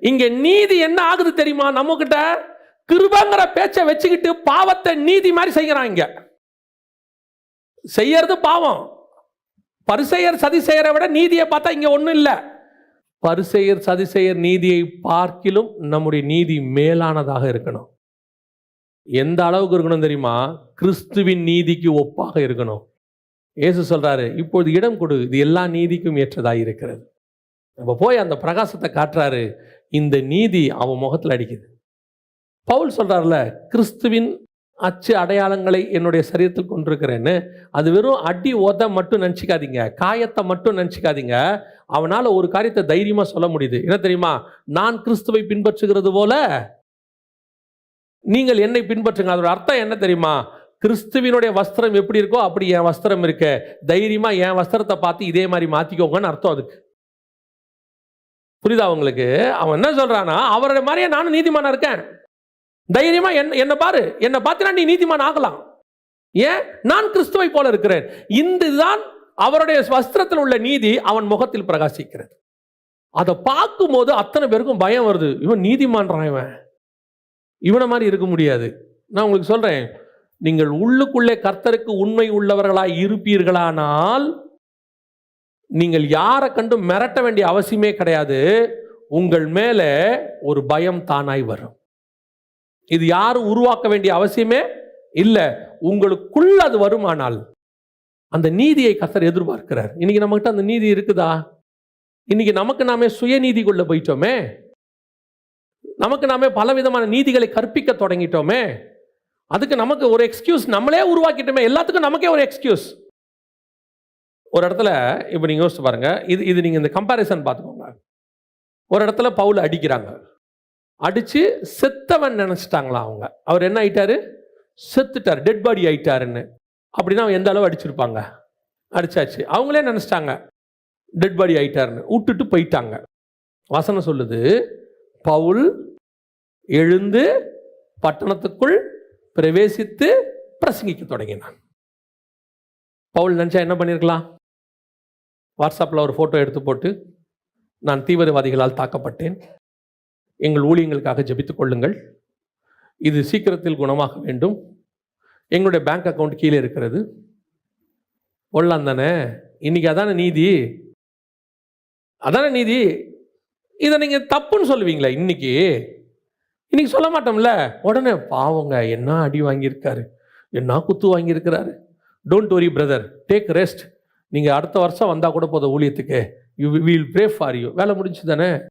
இங்க நீதி என்ன ஆகுது தெரியுமா? நம்ம கிட்ட கிருபைங்கிற பேச்சை வச்சுக்கிட்டு பாவத்தை நீதி மாதிரி செய்யறான். இங்க செய்யறது பாவம். பரிசேயர் சதிசேயரை விட நீதியை பார்த்தா இங்க ஒண்ணும் இல்லை. பரிசேயர் சதிசேயர் நீதியை பார்க்கிலும் நம்முடைய நீதி மேலானதாக இருக்கணும். எந்த அளவுக்கு இருக்கணும் தெரியுமா? கிறிஸ்துவின் நீதிக்கு ஒப்பாக இருக்கணும். இயேசு சொல்றாரு, இப்பொழுது இடம் கொடு, இது எல்லா நீதிக்கும் ஏற்றதாக இருக்கிறது. நம்ம போய் அந்த பிரகாசத்தை காட்டுறாரு. இந்த நீதி அவன் முகத்தில் அடிக்குது. பவுல் சொல்றாருல, கிறிஸ்துவின் அச்சு அடையாளங்களை என்னுடைய சரீரத்தில் கொண்டிருக்கிறேன்னு. அது வெறும் அடி உத மட்டும் நினச்சிக்காதீங்க, காயத்தை மட்டும் நினச்சிக்காதீங்க. அவனால் ஒரு காரியத்தை தைரியமாக சொல்ல முடியுது. என்ன தெரியுமா? நான் கிறிஸ்துவை பின்பற்றுகிறது போல நீங்கள் என்னை பின்பற்றுங்க. அதோட அர்த்தம் என்ன தெரியுமா? கிறிஸ்துவினுடைய வஸ்திரம் எப்படி இருக்கோ அப்படி என் வஸ்திரம் இருக்க. தைரியமா என் வஸ்திரத்தை பார்த்து இதே மாதிரி மாற்றிக்கோங்கன்னு அர்த்தம் அதுக்கு. புரியுதா உங்களுக்கு? அவன் என்ன சொல்றானா, அவருடைய மாதிரியே நானும் நீதிமானா இருக்கேன். தைரியமா என்ன பாரு, என்னை பார்த்தினா நீ நீதிமான் ஆகலாம். ஏன்? நான் கிறிஸ்துவை போல இருக்கிறேன். இதுதான் அவருடைய வஸ்திரத்தில் உள்ள நீதி அவன் முகத்தில் பிரகாசிக்கிறது. அதை பார்க்கும் போது அத்தனை பேருக்கும் பயம் வருது. இவன் நீதிமான்றான், இவனை மாதிரி இருக்க முடியாது. நான் உங்களுக்கு சொல்றேன், நீங்கள் உள்ளுக்குள்ளே கர்த்தருக்கு உண்மை உள்ளவர்களாய் இருப்பீர்களானால் நீங்கள் யாரை கண்டு மிரட்ட வேண்டிய அவசியமே கிடையாது. உங்கள் மேல ஒரு பயம் தானாய் வரும். இது யாரும் உருவாக்க வேண்டிய அவசியமே இல்லை. உங்களுக்குள்ள அது வருமானால் அந்த நீதியை கர்த்தர் எதிர்பார்க்கிறார். இன்னைக்கு நம்மகிட்ட அந்த நீதி இருக்குதா? இன்னைக்கு நமக்கு நாமே சுயநீதிக்குள்ள போயிட்டோமே. நமக்கு நாமே பலவிதமான நீதிகளை கற்பிக்க தொடங்கிட்டோமே. அதுக்கு நமக்கு ஒரு எக்ஸ்கியூஸ் நம்மளே உருவாக்கிட்டோமே. எல்லாத்துக்கும் நமக்கே ஒரு எக்ஸ்கியூஸ். ஒரு இடத்துல இப்போ நீங்கள் யோசிச்சு பாருங்க, இது நீங்கள் இந்த கம்பேரிசன் பார்த்துக்கோங்க. ஒரு இடத்துல பவுல் அடிக்கிறாங்க, அடித்து செத்தவன் நினச்சிட்டாங்களா அவங்க. அவர் என்ன ஆயிட்டாரு? செத்துட்டார், டெட் பாடி ஆயிட்டாருன்னு. அப்படின்னா எந்த அளவு அடிச்சிருப்பாங்க? அடிச்சாச்சு. அவங்களே நினச்சிட்டாங்க டெட் பாடி ஆயிட்டாருன்னு, விட்டுட்டு போயிட்டாங்க. வசனம் சொல்லுது, பவுல் எழுந்து பட்டணத்துக்குள் பிரவேசித்து பிரசங்கிக்க தொடங்கினான். பவுல் நினச்சா என்ன பண்ணியிருக்கலாம்? வாட்ஸ்அப்பில் ஒரு ஃபோட்டோ எடுத்து போட்டு, நான் தீவிரவாதிகளால் தாக்கப்பட்டேன், எங்கள் ஊழியங்களுக்காக ஜெபித்துக் கொள்ளுங்கள், இது சீக்கிரத்தில் குணமாக வேண்டும், எங்களுடைய பேங்க் அக்கௌண்ட் கீழே இருக்கிறது. கொள்ளலாம் தானே? இன்னைக்கு அதான நீதி, அதான நீதி. இதை நீங்கள் தப்புன்னு சொல்லுவீங்களா? இன்னைக்கு சொல்ல மாட்டோம்ல. உடனே பாவங்க, என்ன அடி வாங்கியிருக்காரு, என்ன குத்து வாங்கியிருக்கிறாரு. Don't worry brother, take rest. நீங்கள் அடுத்த வருஷம் வந்தால் கூட போதும் ஊழியத்துக்கு, you will pray for you. வேலை முடிஞ்சு தானே?